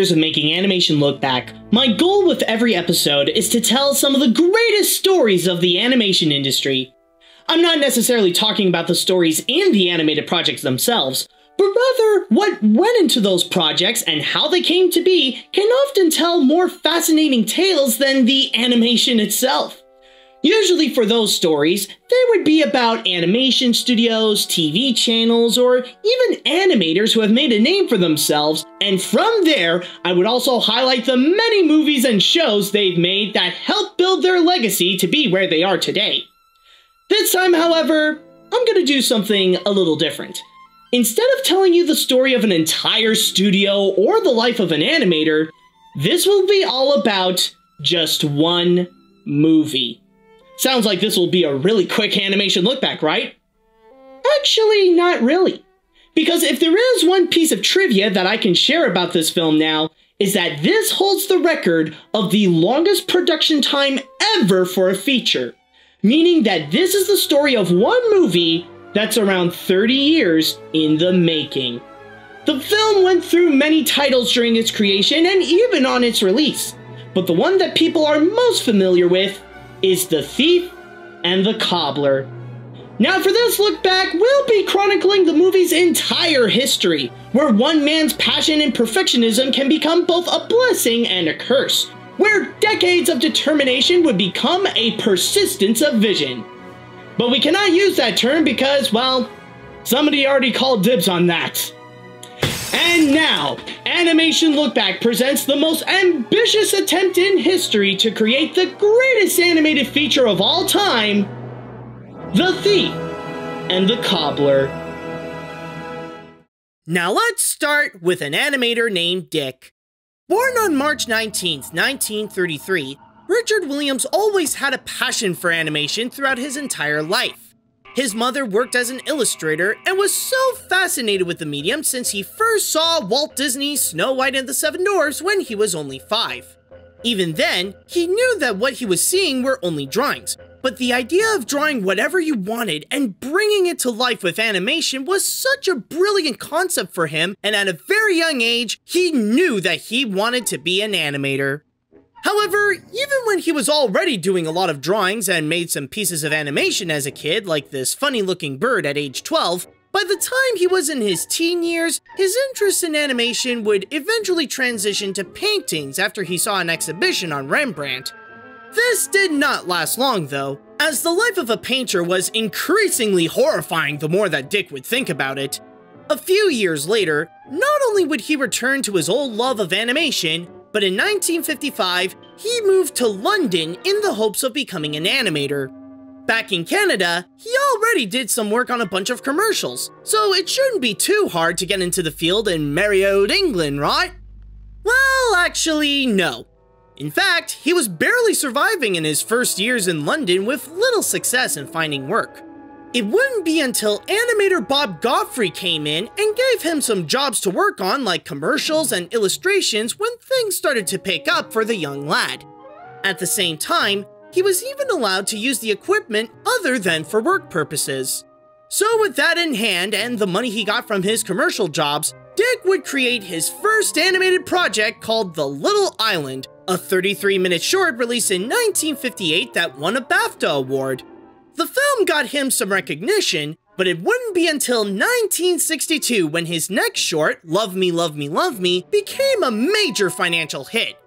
years of making Animation Look Back, my goal with every episode is to tell some of the greatest stories of the animation industry. I'm not necessarily talking about the stories in the animated projects themselves, but rather what went into those projects and how they came to be can often tell more fascinating tales than the animation itself. Usually for those stories, they would be about animation studios, TV channels, or even animators who have made a name for themselves, and from there, I would also highlight the many movies and shows they've made that helped build their legacy to be where they are today. This time, however, I'm gonna do something a little different. Instead of telling you the story of an entire studio or the life of an animator, this will be all about just one movie. Sounds like this will be a really quick animation look back, right? Actually, not really. Because if there is one piece of trivia that I can share about this film now, is that this holds the record of the longest production time ever for a feature. Meaning that this is the story of one movie that's around 30 years in the making. The film went through many titles during its creation and even on its release, but the one that people are most familiar with is The Thief and the Cobbler. Now for this look back, we'll be chronicling the movie's entire history, where one man's passion and perfectionism can become both a blessing and a curse, where decades of determination would become a persistence of vision. But we cannot use that term because, well, somebody already called dibs on that. And now, Animation Look Back presents the most ambitious attempt in history to create the greatest animated feature of all time, The Thief and the Cobbler. Now let's start with an animator named Dick. Born on March 19th, 1933, Richard Williams always had a passion for animation throughout his entire life. His mother worked as an illustrator and was so fascinated with the medium since he first saw Walt Disney's Snow White and the Seven Dwarfs when he was only 5. Even then, he knew that what he was seeing were only drawings, but the idea of drawing whatever you wanted and bringing it to life with animation was such a brilliant concept for him, and at a very young age, he knew that he wanted to be an animator. However, even when he was already doing a lot of drawings and made some pieces of animation as a kid, like this funny-looking bird at age 12, by the time he was in his teen years, his interest in animation would eventually transition to paintings after he saw an exhibition on Rembrandt. This did not last long, though, as the life of a painter was increasingly horrifying the more that Dick would think about it. A few years later, not only would he return to his old love of animation, but in 1955, he moved to London in the hopes of becoming an animator. Back in Canada, he already did some work on a bunch of commercials, so it shouldn't be too hard to get into the field in merry old England, right? Well, actually, no. In fact, he was barely surviving in his first years in London with little success in finding work. It wouldn't be until animator Bob Godfrey came in and gave him some jobs to work on, like commercials and illustrations, when things started to pick up for the young lad. At the same time, he was even allowed to use the equipment other than for work purposes. So with that in hand and the money he got from his commercial jobs, Dick would create his first animated project called The Little Island, a 33-minute short released in 1958 that won a BAFTA award. The film got him some recognition, but it wouldn't be until 1962 when his next short, Love Me, Love Me, Love Me, became a major financial hit.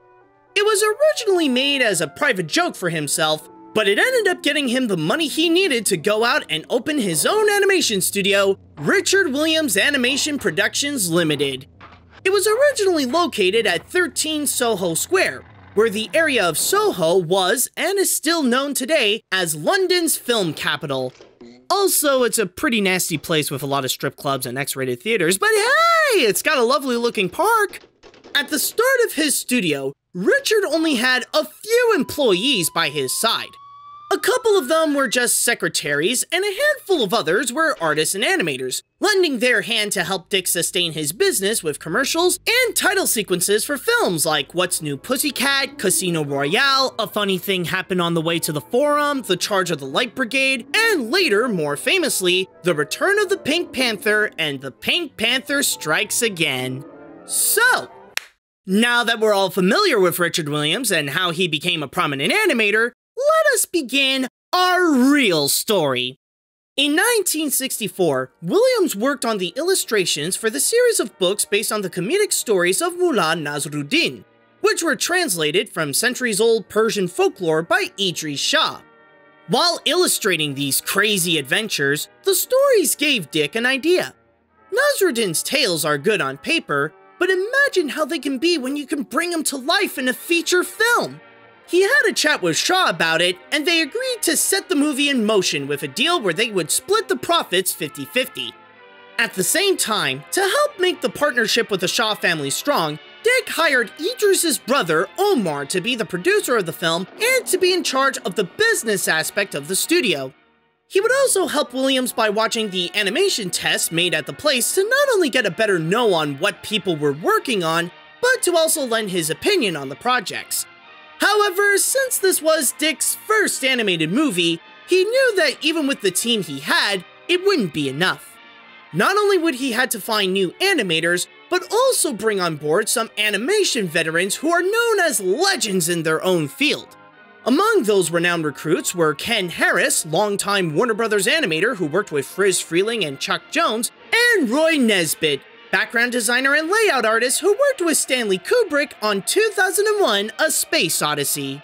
It was originally made as a private joke for himself, but it ended up getting him the money he needed to go out and open his own animation studio, Richard Williams Animation Productions Limited. It was originally located at 13 Soho Square, where the area of Soho was, and is still known today, as London's film capital. Also, it's a pretty nasty place with a lot of strip clubs and X-rated theaters, but hey, it's got a lovely looking park! At the start of his studio, Richard only had a few employees by his side. A couple of them were just secretaries, and a handful of others were artists and animators, lending their hand to help Dick sustain his business with commercials and title sequences for films like What's New Pussycat, Casino Royale, A Funny Thing Happened on the Way to the Forum, The Charge of the Light Brigade, and later, more famously, The Return of the Pink Panther and The Pink Panther Strikes Again. So, Now that we're all familiar with Richard Williams and how he became a prominent animator, let us begin our real story. In 1964, Williams worked on the illustrations for the series of books based on the comedic stories of Mullah Nasrudin, which were translated from centuries-old Persian folklore by Idris Shah. While illustrating these crazy adventures, the stories gave Dick an idea. Nasrudin's tales are good on paper, but imagine how they can be when you can bring them to life in a feature film. He had a chat with Shaw about it, and they agreed to set the movie in motion with a deal where they would split the profits 50-50. At the same time, to help make the partnership with the Shaw family strong, Dick hired Idris's brother, Omar, to be the producer of the film and to be in charge of the business aspect of the studio. He would also help Williams by watching the animation tests made at the place to not only get a better know on what people were working on, but to also lend his opinion on the projects. However, since this was Dick's first animated movie, he knew that even with the team he had, it wouldn't be enough. Not only would he have to find new animators, but also bring on board some animation veterans who are known as legends in their own field. Among those renowned recruits were Ken Harris, longtime Warner Brothers animator who worked with Friz Freleng and Chuck Jones, and Roy Nesbitt, background designer and layout artist who worked with Stanley Kubrick on 2001: A Space Odyssey.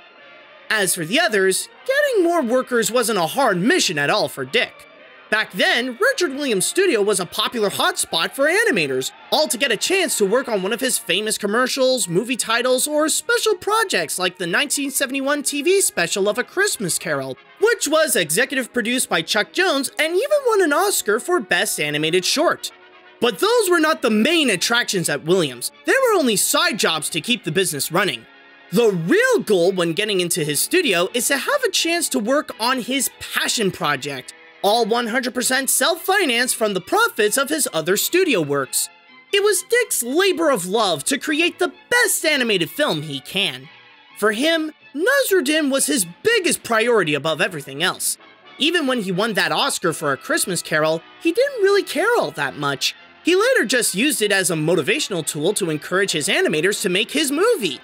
As for the others, getting more workers wasn't a hard mission at all for Dick. Back then, Richard Williams' studio was a popular hotspot for animators, all to get a chance to work on one of his famous commercials, movie titles, or special projects like the 1971 TV special of A Christmas Carol, which was executive produced by Chuck Jones and even won an Oscar for Best Animated Short. But those were not the main attractions at Williams. They were only side jobs to keep the business running. The real goal when getting into his studio is to have a chance to work on his passion project, all 100% self-financed from the profits of his other studio works. It was Dick's labor of love to create the best animated film he can. For him, Nasrudin was his biggest priority above everything else. Even when he won that Oscar for A Christmas Carol, he didn't really care all that much. He later just used it as a motivational tool to encourage his animators to make his movie.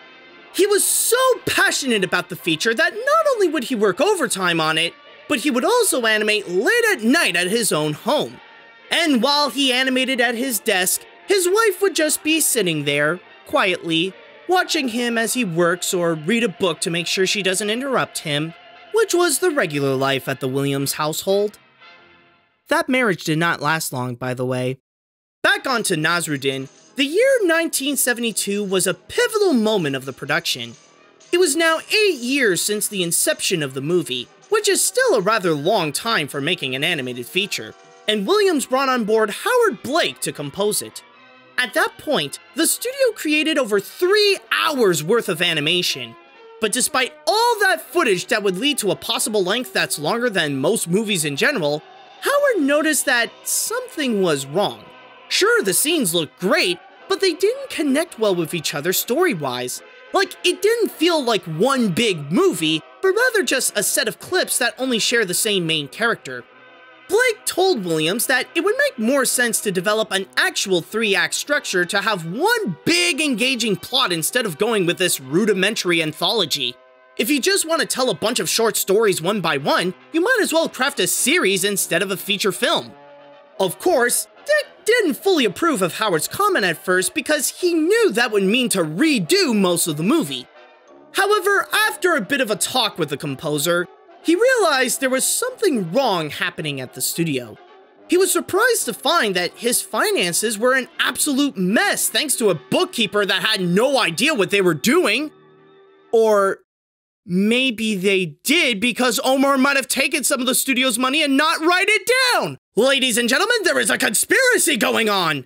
He was so passionate about the feature that not only would he work overtime on it, but he would also animate late at night at his own home. And while he animated at his desk, his wife would just be sitting there, quietly, watching him as he works or read a book to make sure she doesn't interrupt him, which was the regular life at the Williams household. That marriage did not last long, by the way. Back onto Nasrudin, the year 1972 was a pivotal moment of the production. It was now 8 years since the inception of the movie, which is still a rather long time for making an animated feature, and Williams brought on board Howard Blake to compose it. At that point, the studio created over 3 hours worth of animation. But despite all that footage that would lead to a possible length that's longer than most movies in general, Howard noticed that something was wrong. Sure, the scenes looked great, but they didn't connect well with each other story-wise. Like, it didn't feel like one big movie, but rather just a set of clips that only share the same main character. Blake told Williams that it would make more sense to develop an actual 3-act structure to have one big engaging plot instead of going with this rudimentary anthology. If you just want to tell a bunch of short stories one by one, you might as well craft a series instead of a feature film. Of course, Dick didn't fully approve of Howard's comment at first because he knew that would mean to redo most of the movie. However, after a bit of a talk with the composer, he realized there was something wrong happening at the studio. He was surprised to find that his finances were an absolute mess thanks to a bookkeeper that had no idea what they were doing. Or maybe they did because Omar might have taken some of the studio's money and not write it down. Ladies and gentlemen, there is a conspiracy going on!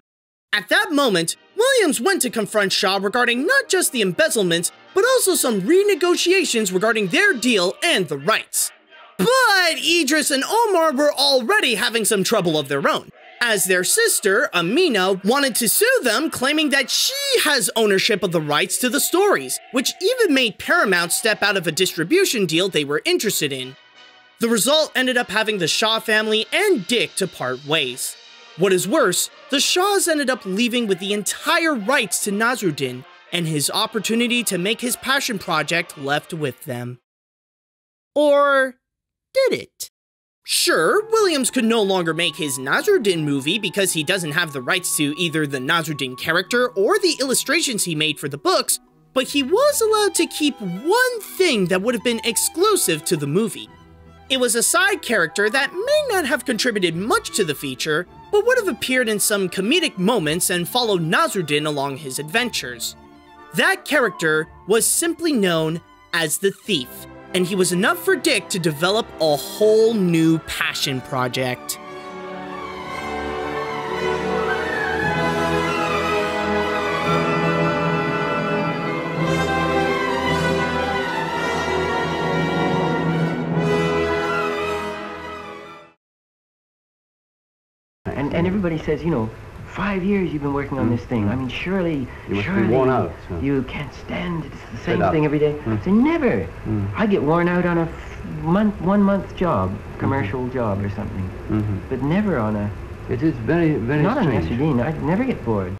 At that moment, Williams went to confront Shaw regarding not just the embezzlement, but also some renegotiations regarding their deal and the rights. But Idris and Omar were already having some trouble of their own, as their sister, Amina, wanted to sue them, claiming that she has ownership of the rights to the stories, which even made Paramount step out of a distribution deal they were interested in. The result ended up having the Shaw family and Dick to part ways. What is worse, the Shaws ended up leaving with the entire rights to Nasrudin, and his opportunity to make his passion project left with them. Or did it? Sure, Williams could no longer make his Nasrudin movie because he doesn't have the rights to either the Nasrudin character or the illustrations he made for the books, but he was allowed to keep one thing that would have been exclusive to the movie. It was a side character that may not have contributed much to the feature, but would have appeared in some comedic moments and followed Nasrudin along his adventures. That character was simply known as the Thief, and he was enough for Dick to develop a whole new passion project. And everybody says, you know, 5 years you've been working on this thing. I mean, surely worn out, so. You can't stand it's the same thing every day. I say, never. I get worn out on a 1 month job, commercial job or something, but never on a. It is very, very not strange. on Nasrudin. I never get bored.